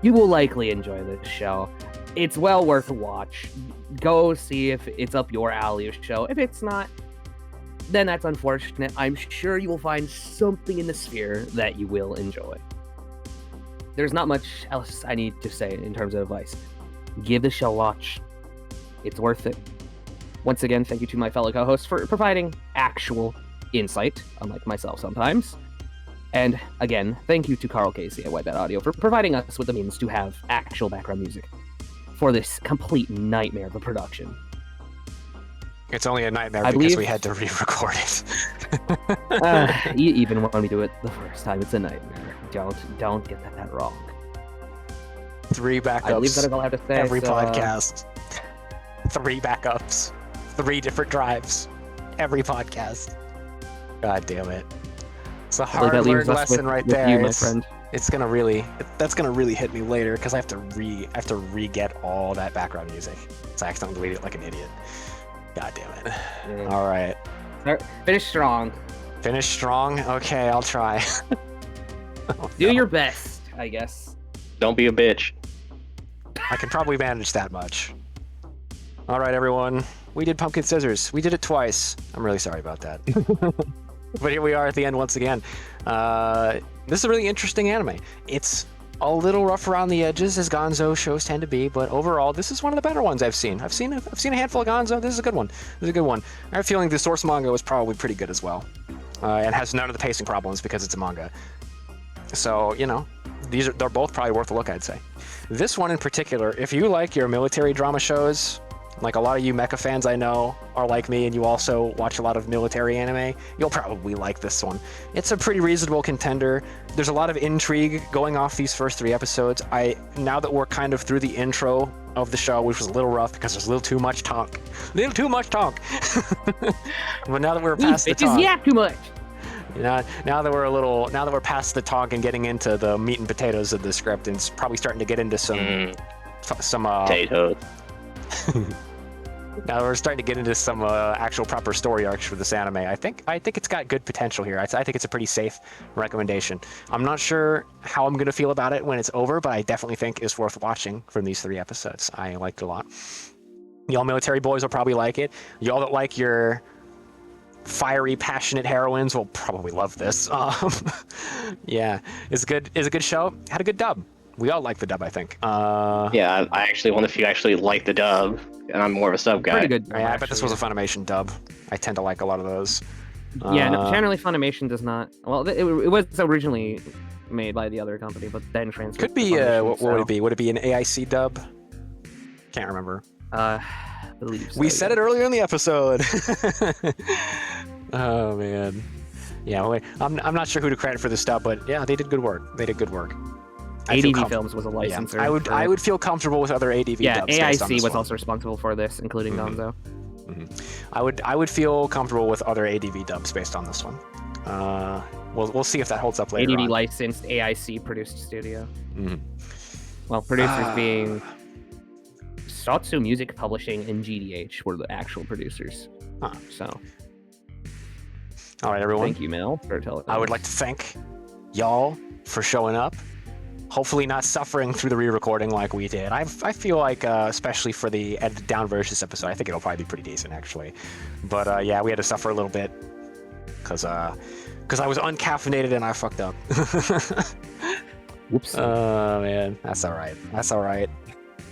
you will likely enjoy this show. It's well worth a watch. Go see if it's up your alley of show. If it's not, then that's unfortunate. I'm sure you will find something in the sphere that you will enjoy. There's not much else I need to say in terms of advice. Give the show a watch. It's worth it. Once again, thank you to my fellow co-hosts for providing actual insight, unlike myself sometimes. And again, thank you to Carl Casey at White Bat Audio for providing us with the means to have actual background music for this complete nightmare of a production. It's only a nightmare I because we believe- had to re-record it. Even when we do it the first time, it's a nightmare. Don't get that wrong. 3 backups. I believe that is all I have to say. every so, podcast. 3 backups. 3 different drives. Every podcast. God damn it. It's a I believe that hard leaves learned us lesson right with there. you, my It's- friend. It's gonna really, that's gonna really hit me later because I have to re-get all that background music. So I accidentally deleted it like an idiot. God damn it. Yeah. All right. Finish strong. Finish strong. Okay, I'll try. Oh, Do no. your best, I guess. Don't be a bitch. I can probably manage that much. All right, everyone. We did Pumpkin Scissors. We did it twice. I'm really sorry about that. But here we are at the end once again. This is a really interesting anime. It's a little rough around the edges, as Gonzo shows tend to be, but overall, this is one of the better ones I've seen. I've seen a handful of Gonzo. This is a good one. This is a good one. I have a feeling the source manga was probably pretty good as well, and has none of the pacing problems because it's a manga. So, you know, they're both probably worth a look, I'd say. This one in particular, if you like your military drama shows, like a lot of you mecha fans I know are like me and you also watch a lot of military anime, you'll probably like this one. It's a pretty reasonable contender. There's a lot of intrigue going off these first 3 episodes. Now that we're kind of through the intro of the show, which was a little rough because there's a little too much talk. But now that we're past the talk. Yeah, too much. Now that we're past the talk and getting into the meat and potatoes of the script, and it's probably starting to get into some potatoes. Now we're starting to get into some actual proper story arcs for this anime. I think it's got good potential here. I think it's a pretty safe recommendation. I'm not sure how I'm gonna feel about it when it's over, but I definitely think it's worth watching from these 3 episodes. I liked it a lot. Y'all military boys will probably like it. Y'all that like your fiery, passionate heroines will probably love this. Yeah, it's good. It's a good show. Had a good dub. We all like the dub, I think. Yeah, I actually wonder if you actually like the dub, and I'm more of a sub guy. Pretty good. Yeah, I bet this was a Funimation dub. I tend to like a lot of those. Yeah, no, generally Funimation does not. Well, it was originally made by the other company, but then transferred. Could be. What would it be? Would it be an AIC dub? Can't remember. I believe so, we said it earlier in the episode. Oh man. Yeah, I'm not sure who to credit for this dub, but yeah, they did good work. ADV Films was a licensor. Yeah, I would feel comfortable with other ADV dubs. Yeah, AIC was also responsible for this, including Gonzo. I would feel comfortable with other ADV dubs based on this one. We'll see if that holds up later. ADV on. licensed, AIC produced studio. Well, producers being Satsu Music Publishing and GDH were the actual producers. So, all right, everyone. Thank you, Mel, for telling us. I would like to thank y'all for showing up. Hopefully not suffering through the re-recording like we did. I feel like, especially for the edited down version of this episode, I think it'll probably be pretty decent, actually. But yeah, we had to suffer a little bit because I was uncaffeinated and I fucked up. Whoops. Oh, man. That's all right.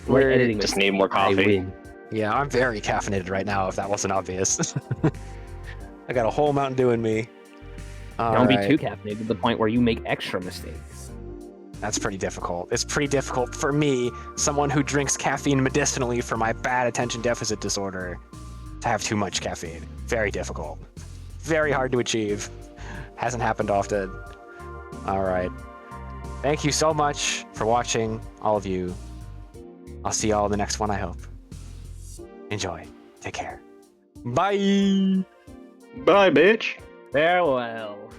We're editing just this. need more coffee. Yeah, I'm very caffeinated right now, if that wasn't obvious. I got a whole Mountain Dew in me. Don't be too caffeinated to the point where you make extra mistakes. That's pretty difficult. It's pretty difficult for me, someone who drinks caffeine medicinally for my bad attention deficit disorder, to have too much caffeine. Very difficult. Very hard to achieve. Hasn't happened often. All right. Thank you so much for watching, all of you. I'll see y'all in the next one, I hope. Enjoy. Take care. Bye! Bye, bitch. Farewell.